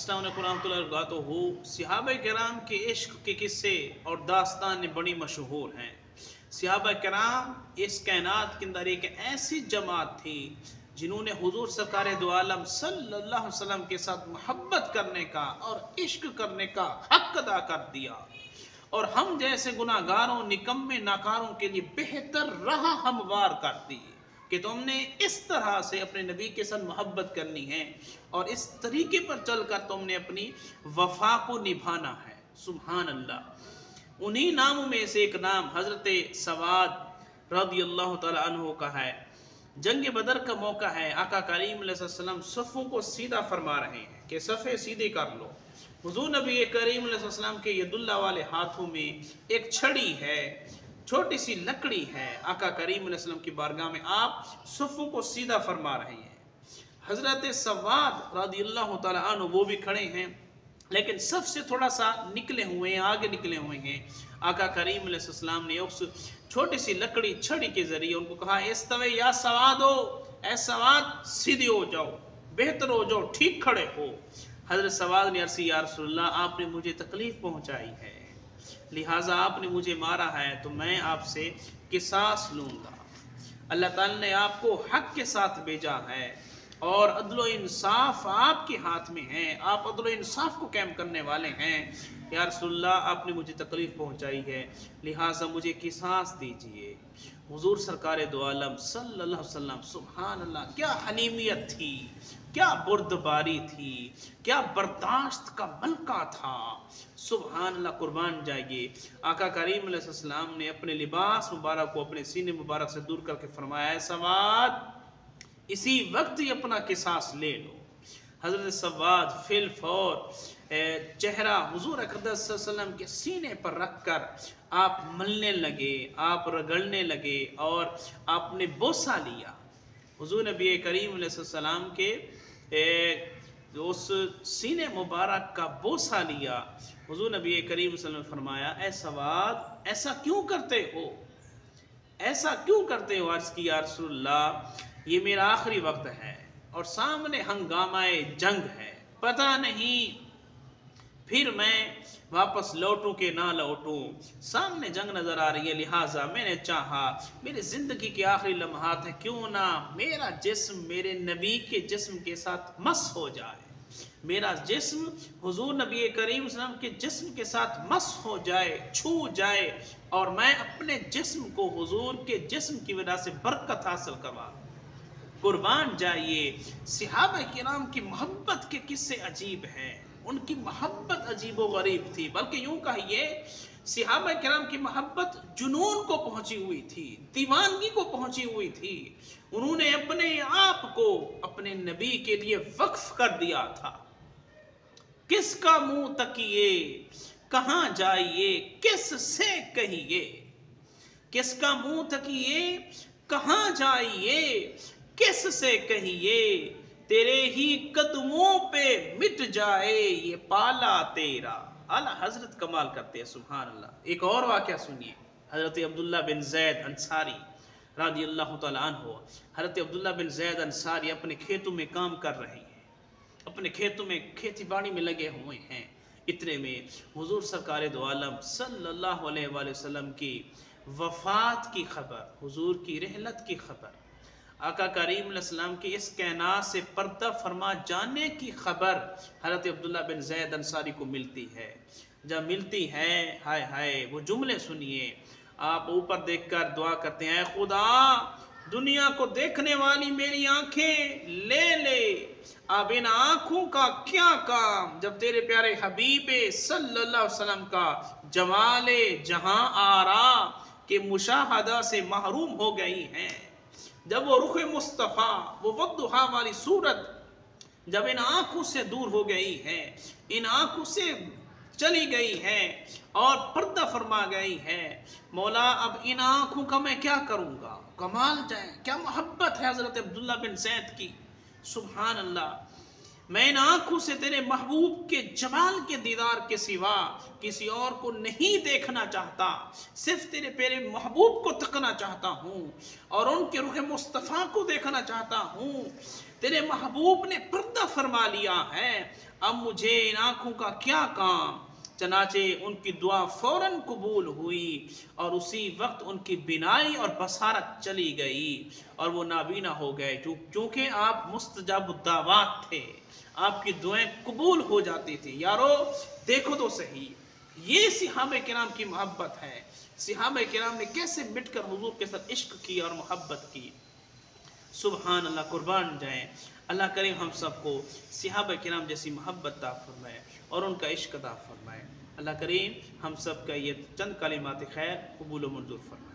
अस्सलाम वालेकुम रहमतुल्लाहि व बरकातुहू। सहाबा किराम के इश्क के किस्से और दास्तान बड़ी मशहूर हैं। सहाबा किराम इस कायनात के अंदर एक ऐसी जमात थी जिन्होंने हुजूर सरकार दो आलम सल्लल्लाहु अलैहि वसल्लम के साथ मोहब्बत करने का और इश्क करने का हक अदा कर दिया, और हम जैसे गुनाहगारों निकम्मे नाकारों के लिए बेहतर राह हमवार कर दी कि तुमने इस तरह से अपने नबी के साथ मोहब्बत करनी है और इस तरीके पर चलकर तुमने अपनी वफा को निभाना है। सुभान अल्लाह। उन्हीं नामों में से एक नाम हज़रत सवाद रज़ियल्लाहु तआला अन्हु का है। जंग बदर का मौका है, आका करीम अलैहि सल्लम सफ़ों को सीधा फरमा रहे हैं कि सफ़े सीधे कर लो। हुज़ूर नबी करीम अलैहि सल्लम के यदुल्ला वाले हाथों में एक छड़ी है, छोटी सी लकड़ी है। आका करीम अलैहि सल्लम की बारगाह में आप सफ़ों को सीधा फरमा रहे हैं। हज़रत सवाद रज़ियल्लाहु तआला अन्हु वो भी खड़े हैं, लेकिन सफ से थोड़ा सा निकले हुए हैं, आगे निकले हुए हैं। आका करीम अलैहि सल्लम ने उस छोटी सी लकड़ी छड़ी के जरिए उनको कहा, इस्तवे या सवादो, ऐ सवाद सीधे हो जाओ, बेहतर हो जाओ, ठीक खड़े हो। हज़रत सवाद ने अर्ज़ किया, या रसूलल्लाह, आपने मुझे तकलीफ़ पहुँचाई है, लिहाजा आपने मुझे मारा है, तो मैं आपसे किसास लूँगा। अल्लाह ताला ने आपको हक के साथ भेजा है और अदल इंसाफ आपके हाथ में है, आप अदल इंसाफ को कायम करने वाले हैं। या रसूलल्लाह, आपने मुझे तकलीफ़ पहुंचाई है, लिहाजा मुझे किसास दीजिए। हुजूर सरकार दो आलम सल्लल्लाहु अलैहि वसल्लम, सुभान अल्लाह, क्या हलीमियत थी, क्या बुर्दबारी थी, क्या बर्दाश्त का मलका था। सुभान अल्लाह, कुर्बान जाइए। आका करीम अलैहि सल्लम ने अपने लिबास मुबारक को अपने सीने मुबारक से दूर करके फरमाया, सवाद, इसी वक्त ही अपना किसास ले लो। हज़रत सवाद फिल फौर चेहरा हुजूर अक़दस सल्लल्लाहु अलैहि वसल्लम के सीने पर रख कर आप मलने लगे, आप रगड़ने लगे और आपने बोसा लिया। हुजूर नबी करीम अलैहि सल्लम के उस सीने मुबारक का बोसा लिया। हुजूर नबी करीम सल्लल्लाहु अलैहि वसल्लम ने फरमाया, ऐ सवाद, ऐसा क्यों करते हो, ऐसा क्यों करते हो? अर्ज़ की, या रसूलल्लाह, ये मेरा आखिरी वक्त है और सामने हंगामाए जंग है, पता नहीं फिर मैं वापस लौटूं कि ना लौटूं, सामने जंग नज़र आ रही है, लिहाजा मैंने चाहा मेरी ज़िंदगी के आखिरी लम्हात है, क्यों ना मेरा जिस्म मेरे नबी के जिस्म के साथ मस हो जाए, मेरा जिस्म हुजूर नबी करीम सल्लल्लाहु अलैहि वसल्लम के जिस्म के साथ मस हो जाए, छू जाए, और मैं अपने जिस्म को हुजूर के जिस्म की वजह से बरकत हासिल करवा। कुर्बान जाइए। सहाबा किराम की मोहब्बत के किस्से अजीब हैं, उनकी मोहब्बत अजीब व गरीब थी, बल्कि यूं कहिए सहाबा किराम की मोहब्बत जुनून को पहुंची हुई थी, दीवानगी को पहुंची हुई थी। उन्होंने अपने आप को अपने नबी के लिए वक्फ कर दिया था। किसका मुंह तकिए, कहां जाइए, किससे कहिए, किसका मुंह तकिए, कहां जाइए, किससे कहिए, तेरे ही कदमों पे मिट जाए ये पाला तेरा। आला हजरत कमाल करते हैं, सुभान अल्लाह। एक और वाक़या सुनिए। हजरत अब्दुल्ला बिन ज़ैद अंसारी रज़ियल्लाहु तआला अन्हु, हजरत अब्दुल्ला बिन ज़ैद अंसारी अपने खेतों में काम कर रहे हैं, अपने खेतों में खेती बाड़ी में लगे हुए हैं। इतने में हुजूर सरकार दो आलम सल्लल्लाहु अलैहि वसल्लम की वफ़ात की खबर, हुजूर की रहलत की खबर, आका करीम अलैहि सल्लम के इस कायनात से पर्दा फरमा जाने की खबर हज़रत अब्दुल्ला बिन ज़ैद अंसारी को मिलती है। जब मिलती है, हाय हाय, वो जुमले सुनिए। आप ऊपर देखकर दुआ करते हैं, खुदा दुनिया को देखने वाली मेरी आंखें ले ले, अब इन आंखों का क्या काम जब तेरे प्यारे हबीबे सल्लल्लाहु अलैहि वसल्लम का जमाले जहां आरा के मुशाहदा से महरूम हो गई हैं। जब वो रुख मुस्तफ़ा, वो वद्दुहा वाली सूरत जब इन आंखों से दूर हो गई है, इन आंखों से चली गई है और पर्दा फरमा गई है, मौला अब इन आंखों का मैं क्या करूँगा। कमाल जाए, क्या मोहब्बत है हज़रत अब्दुल्ला बिन ज़ैद की, सुभान अल्लाह। मैं इन आंखों से तेरे महबूब के जमाल के दीदार के सिवा किसी और को नहीं देखना चाहता, सिर्फ तेरे प्यारे महबूब को तकना चाहता हूँ और उनके रूह मुस्तफ़ा को देखना चाहता हूँ। تیرے محبوب نے پردہ فرما لیا ہے، اب مجھے ان آنکھوں کا کیا کام۔ چنانچہ ان کی دعا فوراً قبول ہوئی اور اسی وقت ان کی بینائی اور بصارت چلی گئی اور وہ نابینا ہو گئے، چونکہ آپ مستجاب الدعوات تھے، آپ کی دعائیں قبول ہو جاتی تھی۔ یارو دیکھو تو صحیح، یہ صحابہ کرام کی محبت ہے۔ صحابہ کرام نے کیسے مٹ کر حضور کے ساتھ عشق کی اور محبت کی۔ سبحان اللہ، قربان جائیں۔ اللہ کریم ہم سب کو صحابہ کرام جیسی محبت عطا فرمائے اور ان کا عشق عطا فرمائے۔ اللہ کریم ہم سب کا یہ چند کلمات خیر قبول و منظور فرمائے۔